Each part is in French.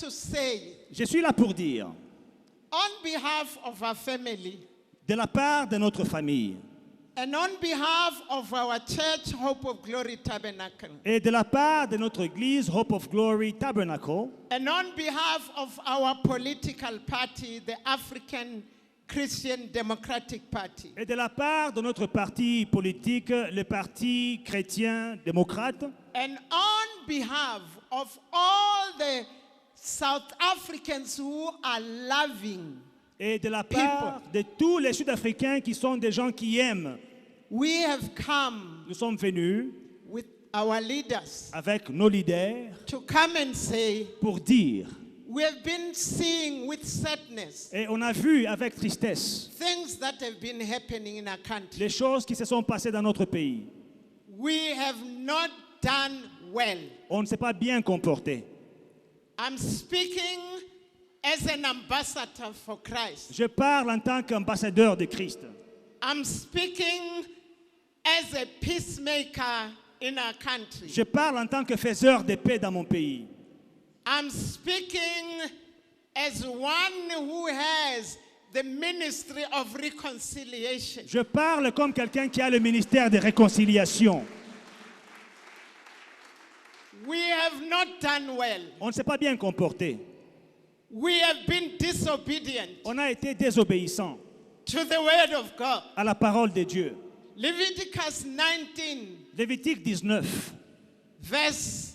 to say, Je suis là pour dire, on behalf of our family, de la part de notre famille and on behalf of our church, Hope of Glory Tabernacle, et de la part de notre église Hope of Glory Tabernacle and on behalf of our political party, the African Christian Democratic Party, et de la part de notre parti politique, le Parti chrétien démocrate, and on behalf of all the South Africans who are loving, et de la part de tous les Sud-Africains qui sont des gens qui aiment. we have come Nous sommes venus with our leaders avec nos leaders to come and say, pour dire, we have been seeing with sadness et on a vu avec tristesse things that have been happening in our country. les choses qui se sont passées dans notre pays. We have not done well. On ne s'est pas bien comporté. I'm speaking as an ambassador for Christ. Je parle en tant qu'ambassadeur de Christ. I'm speaking as a peacemaker in our country. Je parle en tant que faiseur de paix dans mon pays. I'm speaking as one who has the ministry of reconciliation. Je parle comme quelqu'un qui a le ministère de réconciliation. We have not done well. On ne s'est pas bien comporté. We have been disobedient On a été désobéissant to the word of God. à la parole de Dieu. Leviticus 19, Lévitique 19, verse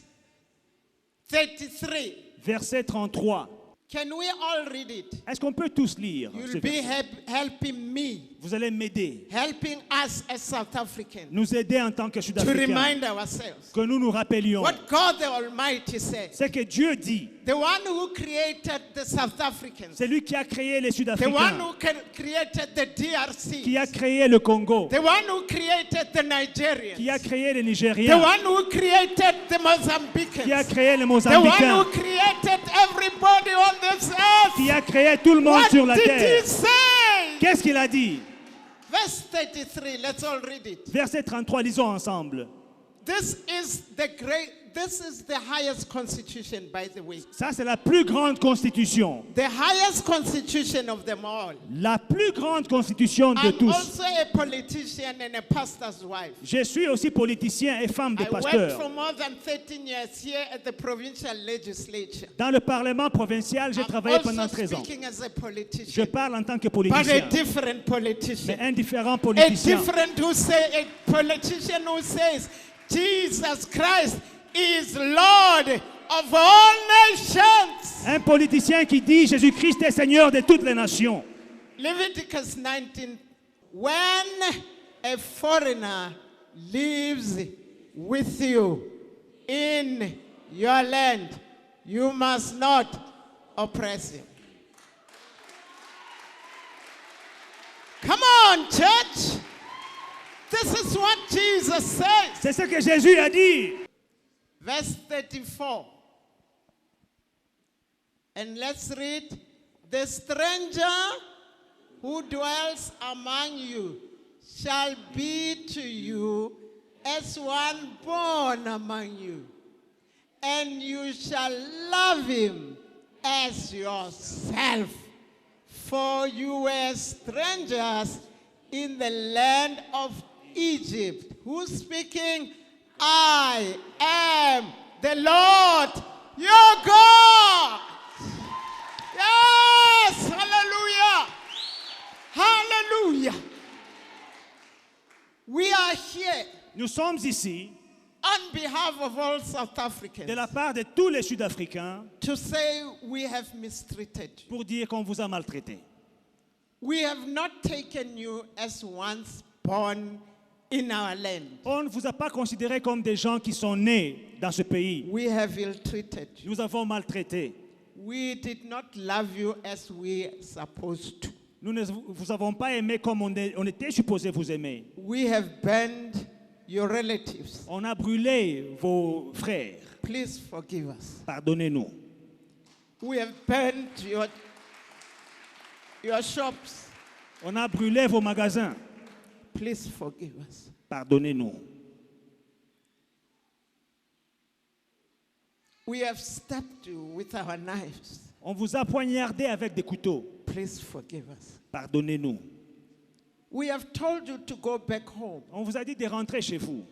33. verset 33. Can we all read it? Est-ce qu'on peut tous lire ce You'll be verset? helping me, Vous allez m'aider, helping us as South Africans nous aider en tant que to Sud-Africains, remind ourselves que nous nous rappelions what God the Almighty said. ce que Dieu dit. The one who created the South Africans, C'est lui qui a créé les the one Sud-Africains, who created the DRC, qui a créé le Congo, the one who created the Nigerians, qui a créé les the Nigériens, one who created the qui a Mozambicans, créé les the one Mozambicains, who created everybody on this earth. qui a créé tout le monde What sur la did terre. he say? Qu'est-ce qu'il a dit? Verse 33, let's all read it. Verset 33, lisons ensemble. This is the highest constitution, by the way. Ça, c'est la plus grande constitution. The highest constitution of them all. La plus grande constitution de I'm tous. also a politician and a pastor's wife. Je suis aussi politicien et femme de I worked pasteur. for more than 13 years here at the provincial legislature. Dans le Parlement provincial, j'ai I'm travaillé also pendant 13 ans. speaking as a Je politician, parle en tant que but a politicien, different mais politician. un différent A politicien. politician who says Jesus Christ is Lord of all nations. Un politicien qui dit Jésus-Christ est Seigneur de toutes les nations. Leviticus 19, when a foreigner lives with you in your land, you must not oppress him. Come on, church. This is what Jesus says. C'est ce que Jésus a dit. Verse 34. And let's read. The stranger who dwells among you shall be to you as one born among you, and you shall love him as yourself. For you were strangers in the land of Egypt. Who's speaking? I am the Lord your God. Yes, hallelujah. Hallelujah. We are here Nous sommes ici on behalf of all South Africans de la part de tous les Sud-Africains to say we have mistreated you. pour dire qu'on vous a maltraité. We have not taken you as once born in our land. On ne vous a pas considéré comme des gens qui sont nés dans ce pays. We have ill-treated you. Nous avons maltraité. We did not love you as we supposed to. Nous ne vous avons pas aimé comme on était supposé vous aimer. We have burned your relatives. On a brûlé vos frères. Please forgive us. Pardonnez-nous. We have burned your shops. On a brûlé vos magasins. Please forgive us. Pardonnez-nous. We have stabbed you with our knives. On vous a poignardé avec des couteaux. Please forgive us. Pardonnez-nous. We have told you to go back home. On vous a dit de rentrer chez vous.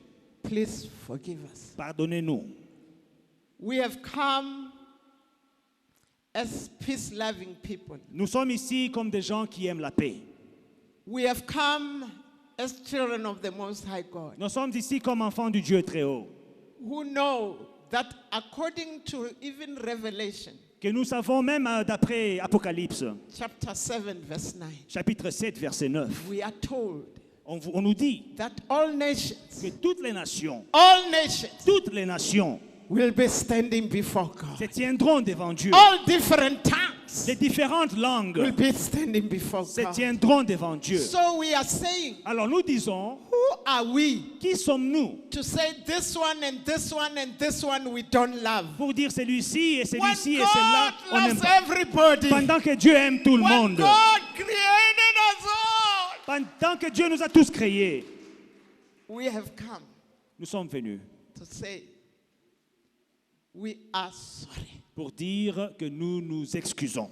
Please forgive us. Pardonnez-nous. We have come as peace-loving people. Nous sommes ici comme des gens qui aiment la paix. We have come as children of the Most High God, Nous sommes ici comme enfants du Dieu très haut. who know that according to even Revelation, Que nous savons même d'après Apocalypse, chapter 7, verse 9, chapitre 7, verset 9. we are told On nous dit that all nations que toutes les nations will be standing before God. se tiendront devant Dieu. All different tongues Les différentes langues will be standing before se God. tiendront devant Dieu. So we are saying, Alors nous disons, who are we qui sommes-nous to say this one and this one and this one we don't love? pour dire celui-ci et When celui-ci et celui-là, God on n'aime loves pas. everybody, Pendant que Dieu aime tout le when monde. God created us all, Pendant que Dieu nous a tous créés, we have come nous sommes venus to say, we are sorry. pour dire que nous nous excusons.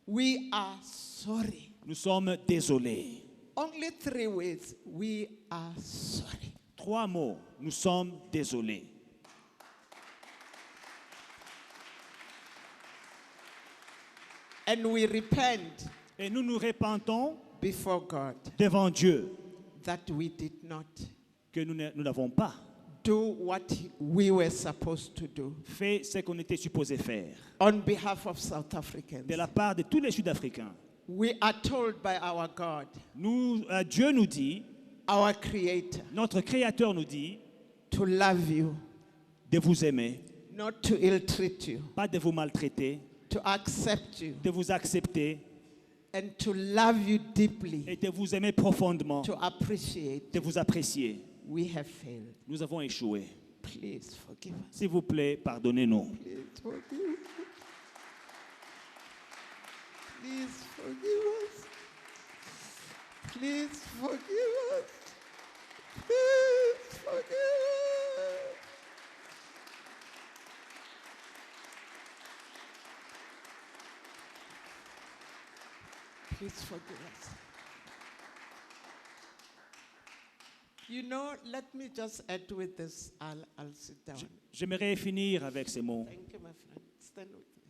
We are sorry. Nous sommes désolés. Only 3 words. We are sorry. 3 mots. Nous sommes désolés. And we repent Et nous nous repentons before God devant Dieu that we did not que nous n'avons pas do what we were supposed to do fait ce qu'on était supposé faire. on behalf of South Africans. De la part de tous les Sud-Africains. We are told by our God, Dieu nous dit, our Creator, notre Créateur nous dit to love you, de vous aimer, not to ill-treat you, pas de vous maltraiter, to accept you, de vous accepter and to love you deeply, et de vous aimer profondément, to appreciate. de vous apprécier. We have failed. Nous avons échoué. Please forgive us. S'il vous plaît, pardonnez-nous. Please forgive us. Please forgive us. Please forgive us. Please forgive us. Please forgive us. You know, let me just add with this. I'll sit down. J'aimerais finir avec ces mots. Thank you, my friend. Stand with me.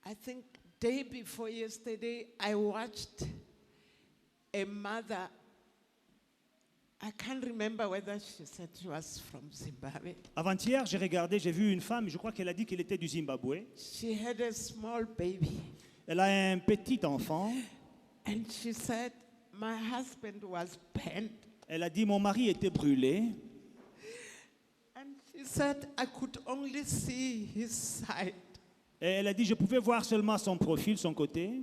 I think day before yesterday, I watched a mother. I can't remember whether she said she was from Zimbabwe. Avant-hier, j'ai vu une femme, je crois qu'elle a dit qu'elle était du Zimbabwe. She had a small baby. Elle a un petit enfant. And she said, my husband was burnt. Elle a dit, mon mari était brûlé. And she said, I could only see his side. Et elle a dit, je pouvais voir seulement son profil, son côté.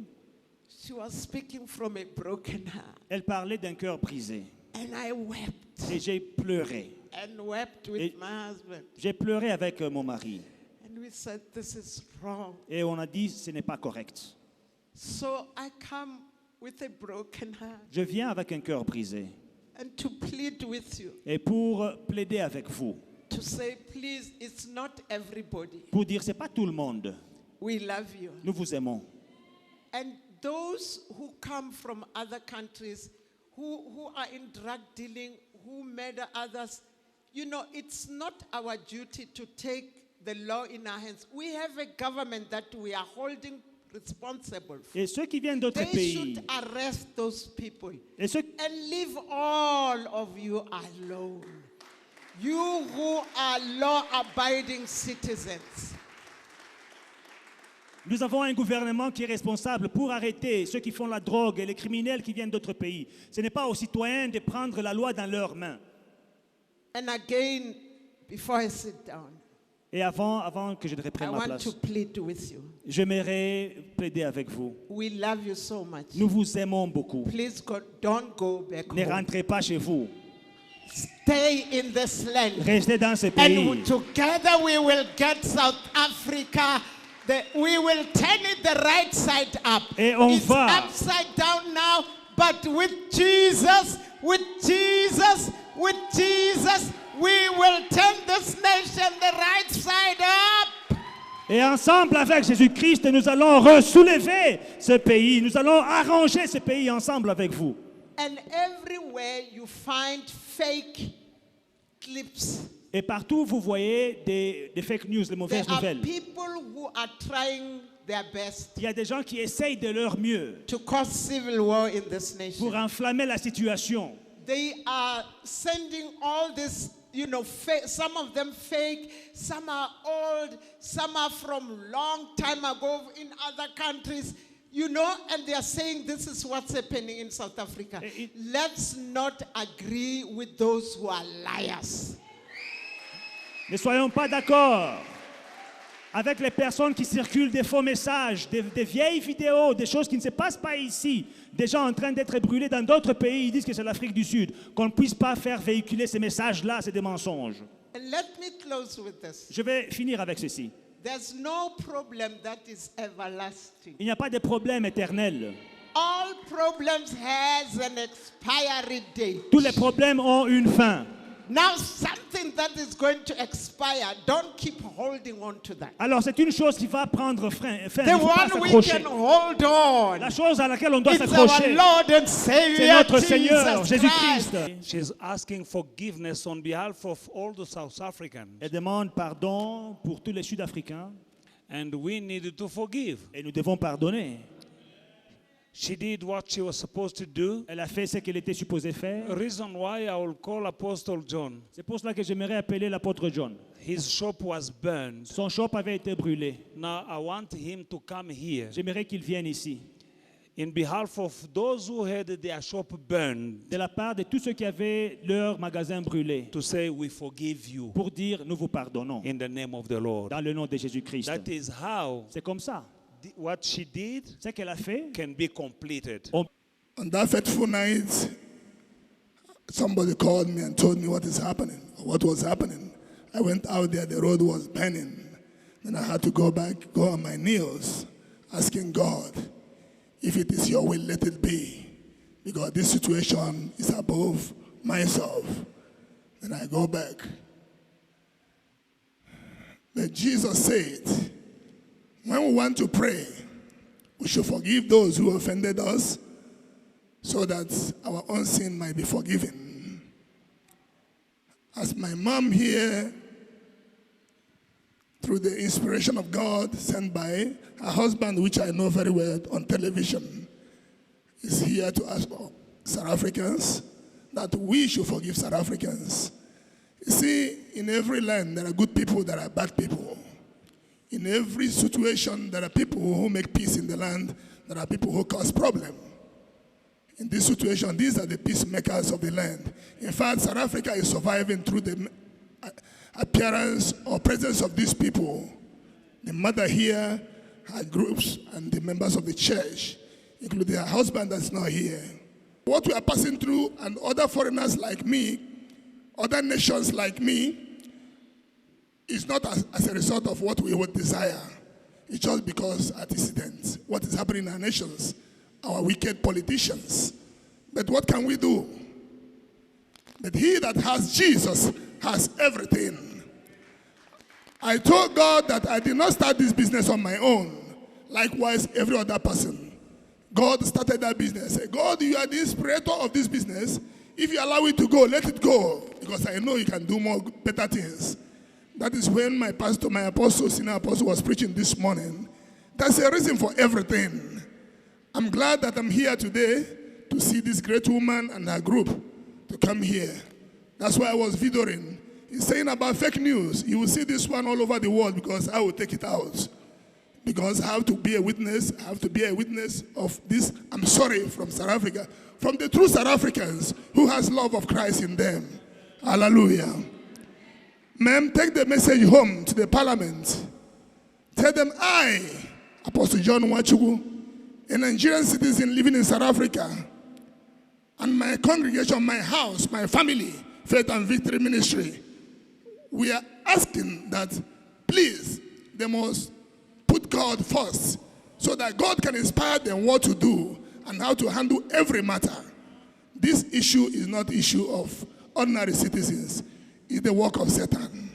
She was speaking from a broken heart. Elle parlait d'un cœur brisé. And I wept. Et j'ai pleuré. And wept with my husband. J'ai pleuré avec mon mari. And we said, this is wrong. Et on a dit, ce n'est pas correct. So I come with a broken heart Je viens avec un cœur brisé. and to plead with you, Et pour plaider avec vous. to say, please, it's not everybody. Pour dire, ce n'est pas tout le monde. We love you. Nous vous aimons. And those who come from other countries, who are in drug dealing, who murder others, you know, it's not our duty to take the law in our hands. We have a government that we are holding responsible for. Et ceux qui viennent d'autres They pays. should arrest those people Et ceux, and leave all of you alone. You who are law-abiding citizens. Nous avons un gouvernement qui est responsable pour arrêter ceux qui font la drogue et les criminels qui viennent d'autres pays. Ce n'est pas aux citoyens de prendre la loi dans leurs mains. And again, before I sit down, Et avant que je ne I reprenne ma want place, to plead with you. j'aimerais plaider avec vous. We love you so much. Nous vous aimons beaucoup. Please don't go back Ne home. rentrez pas chez vous. Stay in this land. Restez dans ce pays. And together we will get South Africa. We will turn it the right side up. Et on It's va. upside down now, but with Jesus, with Jesus, with Jesus, we will turn this nation the right side up. Et ensemble avec Jésus-Christ, nous allons ressoulever ce pays. Nous allons arranger ce pays ensemble avec vous. And everywhere you find fake clips. Et partout, vous voyez des fake news, des There mauvaises are nouvelles. people who are trying their best Il y a des gens qui essayent de leur mieux to cause civil war in this pour nation. enflammer la situation. They are sending all this, some of them fake, some are old, some are from long time ago in other countries, and they are saying this is what's happening in South Africa. Let's not agree with those who are liars. Ne soyons pas d'accord avec les personnes qui circulent des faux messages, des vieilles vidéos, des choses qui ne se passent pas ici, des gens en train d'être brûlés dans d'autres pays, ils disent que c'est l'Afrique du Sud. Qu'on ne puisse pas faire véhiculer ces messages-là, c'est des mensonges. And let me close with this. Je vais finir avec ceci. There's no problem that is everlasting. Il n'y a pas de problème éternel. All problems has an expiry date. Tous les problèmes ont une fin. Now something that is going to expire, don't keep holding on to that. Alors c'est une chose qui va prendre fin. Il The ne faut pas one we s'accrocher. can hold on. La chose à laquelle on doit It's our s'accrocher, Lord and c'est Savior notre Seigneur, Jesus Jésus-Christ. Christ. She's asking forgiveness on behalf of all the South Africans. Elle demande pardon pour tous les Sud-Africains And we needed to forgive. et nous devons pardonner. She did what she was supposed to do. Elle a fait ce qu'elle était supposée faire. Reason why I will call Apostle John. C'est pour cela que j'aimerais appeler l'apôtre John. His shop was burned. Son shop avait été brûlé. Now I want him to come here. J'aimerais qu'il vienne ici. In behalf of those who had their shop burned, De la part de tous ceux qui avaient leur magasin brûlé. to say we forgive you Pour dire, nous vous pardonnons. in the name of the Lord. Dans le nom de Jésus-Christ. That is how C'est comme ça. what she did Ce qu'elle a fait, can be completed. on On that fateful night, somebody called me and told me what is happening, or what was happening. I went out there, the road was burning. Then I had to go back, go on my knees, asking God, if it is your will, let it be. Because this situation is above myself. Then I go back. But Jesus said, when we want to pray, we should forgive those who offended us so that our own sin might be forgiven. As my mom here, through the inspiration of God sent by her husband, which I know very well on television, is here to ask South Africans that we should forgive South Africans. You see, in every land, there are good people, there are bad people. In every situation, there are people who make peace in the land. There are people who cause problem. In this situation, these are the peacemakers of the land. In fact, South Africa is surviving through the appearance or presence of these people. The mother here, her groups, and the members of the church, including her husband that's not here. What we are passing through, and other foreigners like me, other nations like me, is not as a result of what we would desire. It's just because antecedents, what is happening in our nations, our wicked politicians. But what can we do? But he that has Jesus has everything. I told God that I did not start this business on my own. Likewise, every other person. God started that business. I said, God, you are the inspirator of this business. If you allow it to go, let it go. Because I know you can do more better things. That is when my pastor, my apostle, senior apostle, was preaching this morning. That's a reason for everything. I'm glad that I'm here today to see this great woman and her group to come here. That's why I was videoing. He's saying about fake news. You will see this one all over the world because I will take it out. Because I have to be a witness. I have to be a witness of this. I'm sorry, from South Africa. From the true South Africans who has love of Christ in them. Hallelujah. Ma'am, take the message home to the parliament. Tell them I, Apostle John Wachugu, a Nigerian citizen living in South Africa, and my congregation, my house, my family, Faith and Victory Ministry, we are asking that please, they must put God first so that God can inspire them what to do and how to handle every matter. This issue is not issue of ordinary citizens. is the work of Satan.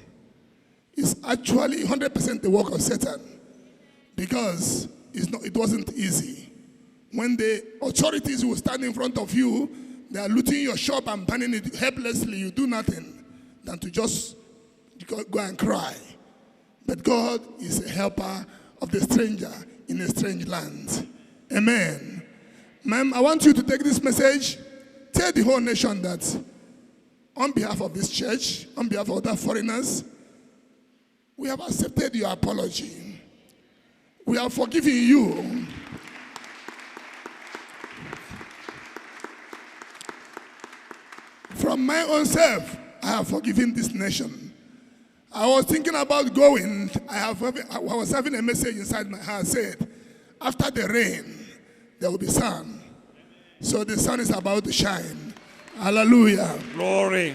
It's actually 100% the work of Satan, because it wasn't easy. When the authorities will stand in front of you, they are looting your shop and burning it helplessly, you do nothing than to just go and cry. But God is a helper of the stranger in a strange land. Amen. Ma'am, I want you to take this message, tell the whole nation that on behalf of this church, on behalf of other foreigners, we have accepted your apology. We are forgiving you. From my own self, I have forgiven this nation. I was thinking about going. I was having a message inside my heart said, after the rain, there will be sun. So the sun is about to shine. Hallelujah. Glory.